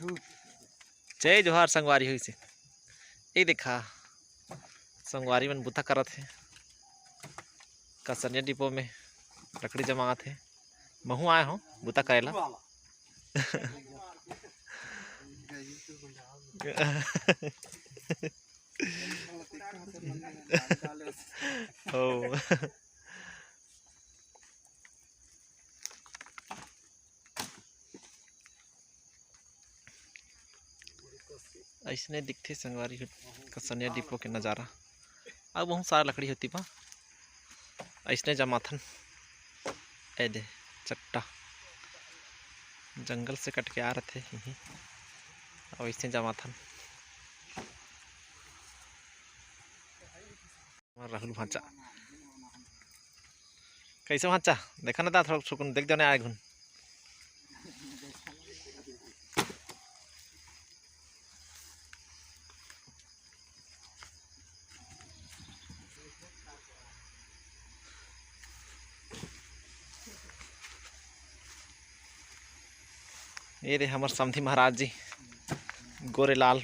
जय जोहार संगवारी हुई से ये देखा संगवारी मन बुता करत है कसनिया डिपो में लकड़ी जमात है। महू आए हो बुता करेला ओ ऐसने दिखते संगवारी कसनिया डिपो के नज़ारा। अब बहुत सारा लकड़ी होती पा ऐसने जमाथन ए दे चट्टा जंगल से कट के आ रहे थे यहीं और ऐसे जमाथन। राहुल भाचा कैसे भाचा देखा ना था थोड़ा सुकून देख जाने आए घुन ये रे हमार समधी महाराज जी गोरे लाल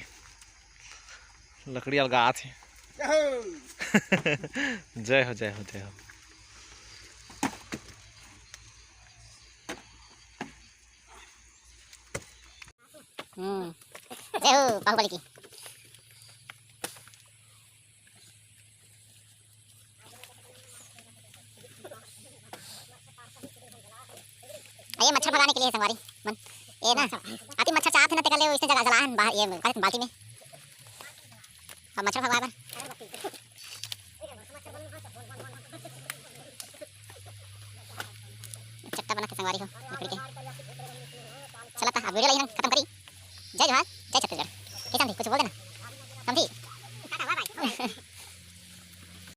लकड़ी अलगा थे। जय हो जय हो जय हो। जय हो बाहुबली की। ये मच्छर भगाने के लिए संगवारी मन ये ना आती मच्छर चाहते ना तेरे इसने जगह जलाहन बाहर ये बाल्टी में अब मच्छर भगवाए बर चट्टा बना के संगवारी हो लकड़ी के। चला था अब वीडियो लाइन खत्म करी। जय जोहार जय छत्तीसगढ़। कैसा थी कुछ बोल देना समझी।